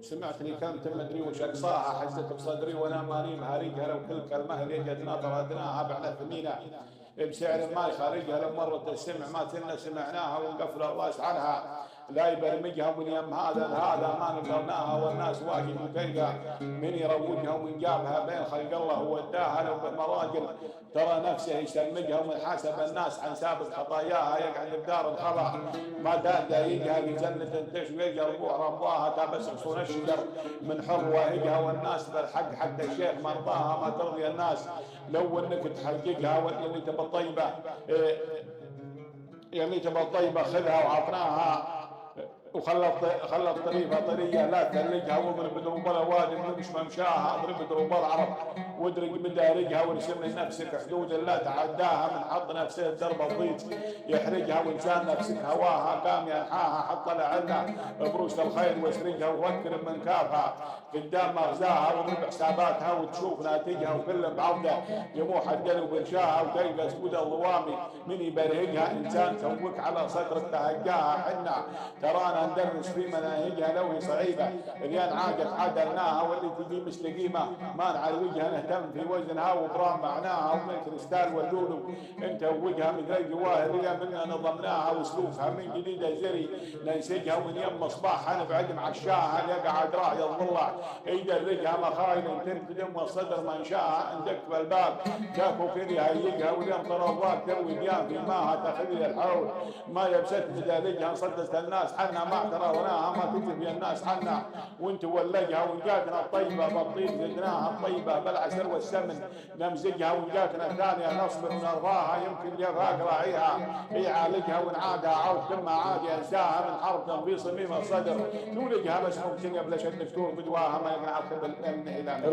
سمعت لي كلمة ما ادري وش اقصاها، حزت بصدري وانا ماني مهاريجها، لو كل كلمة لقيتنا طردناها بعد ثمينة بسعر ما يخارجها، لو مرت السمع ما كنا سمعناها ونقفل الراس عنها، لا يبرمجها من يم هذا ما نقلناها، والناس واجد وتلقى من يروجها ومن جابها بين خلق الله وداها، لو بالمراجل ترى نفسه يسمجها، ومن حسب الناس عن سابق خطاياها يقعد بدار الخطا، ما تهدى بجنة تشوي ربوع رباها، تابس غصون الشجر من حر واهجها، والناس بالحق حق الشيخ مرضاها، ما ترضي الناس لو انك تحققها، واللي تبى الطيبه يعني تبى الطيبه خذها وعطناها، وخلط طريقها طريه لا تثلجها، واضرب دروب الاوادم ومش ممشاها، اضرب دروب العرب وادرج مدارجها، وارسم لنفسك حدود لا تعداها، من حط نفسه الدرب الضيق يحرجها، وانسان نفسك هواها قام ينحاها، حط لعلها بروس الخير واسرجها، وفكر من كافها قدام مغزاها، واضرب حساباتها وتشوف ناتجها، وكل بعوده يموح الدلو وانشاها، وتلقى سود الضوامي من يبرهجها، انسان توك على صدرك تهجاها، حنا ترانا ندرس في مناهجها لو هي صعيبه اليان عادت عدلناها، واللي تجي مستقيمه ما نعالجها نهتم في وزنها، وبرام معناها، ومن كريستال واللولو انت وجهها مثل الجواهر منا نظمناها، وسلوكها من جديد زري ننسجها، ومن يم مصباحها نبعد معشاها، يقعد راعي الضلع يدرجها، مخايل تركد ام الصدر من شاها، عندك بالباب جاكو كذي هيجها، واليوم طرواك تروي ديان في ماها تخلي الحول، ما يبسط مدارجها صدت الناس حنا ما اعترضناها، ما تجب الناس حنا وانت ولجها، وجاتنا الطيبه بالطيب زدناها الطيبه بالعسل والسمن نمزجها، وجاتنا ثانيه نصبر ونرضاها، يمكن جفاك راعيها يعالجها، ونعادها عود كل ما عاد ينساها، من حرب في صميم الصدر نولجها، بس ممكن قبل شد دكتور بدواها ما يقنع الى